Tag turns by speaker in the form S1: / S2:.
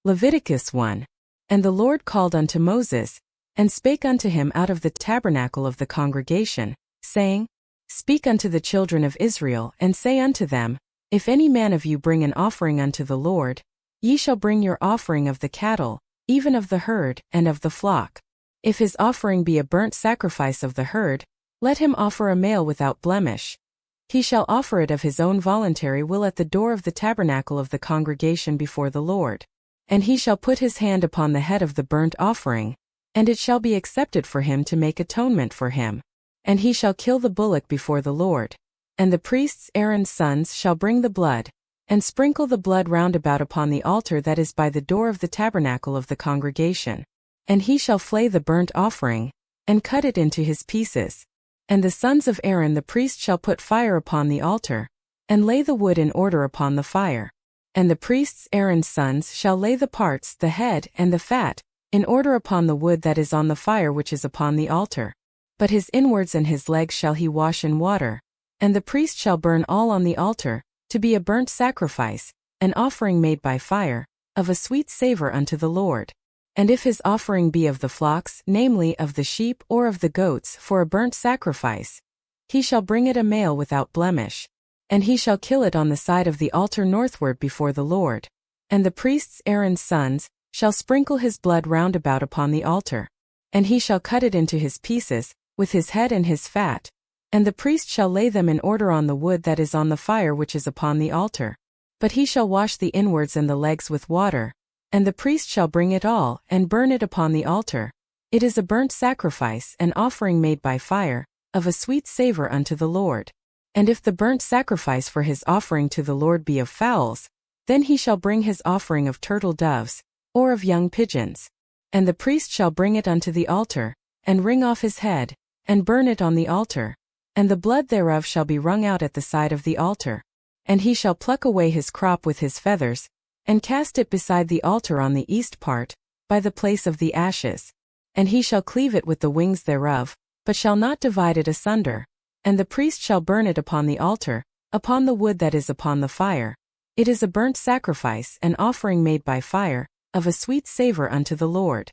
S1: Leviticus 1. And the Lord called unto Moses, and spake unto him out of the tabernacle of the congregation, saying, Speak unto the children of Israel, and say unto them, If any man of you bring an offering unto the Lord, ye shall bring your offering of the cattle, even of the herd, and of the flock. If his offering be a burnt sacrifice of the herd, let him offer a male without blemish. He shall offer it of his own voluntary will at the door of the tabernacle of the congregation before the Lord. And he shall put his hand upon the head of the burnt offering, and it shall be accepted for him to make atonement for him. And he shall kill the bullock before the Lord. And the priests Aaron's sons shall bring the blood, and sprinkle the blood round about upon the altar that is by the door of the tabernacle of the congregation. And he shall flay the burnt offering, and cut it into his pieces. And the sons of Aaron the priest shall put fire upon the altar, and lay the wood in order upon the fire. And the priests Aaron's sons shall lay the parts, the head, and the fat, in order upon the wood that is on the fire which is upon the altar. But his inwards and his legs shall he wash in water. And the priest shall burn all on the altar, to be a burnt sacrifice, an offering made by fire, of a sweet savor unto the Lord. And if his offering be of the flocks, namely of the sheep or of the goats for a burnt sacrifice, he shall bring it a male without blemish. And he shall kill it on the side of the altar northward before the Lord. And the priests Aaron's sons shall sprinkle his blood round about upon the altar. And he shall cut it into his pieces, with his head and his fat. And the priest shall lay them in order on the wood that is on the fire which is upon the altar. But he shall wash the inwards and the legs with water. And the priest shall bring it all, and burn it upon the altar. It is a burnt sacrifice, an offering made by fire, of a sweet savor unto the Lord. And if the burnt sacrifice for his offering to the Lord be of fowls, then he shall bring his offering of turtle doves, or of young pigeons. And the priest shall bring it unto the altar, and wring off his head, and burn it on the altar. And the blood thereof shall be wrung out at the side of the altar. And he shall pluck away his crop with his feathers, and cast it beside the altar on the east part, by the place of the ashes. And he shall cleave it with the wings thereof, but shall not divide it asunder. And the priest shall burn it upon the altar, upon the wood that is upon the fire. It is a burnt sacrifice, an offering made by fire, of a sweet savor unto the Lord.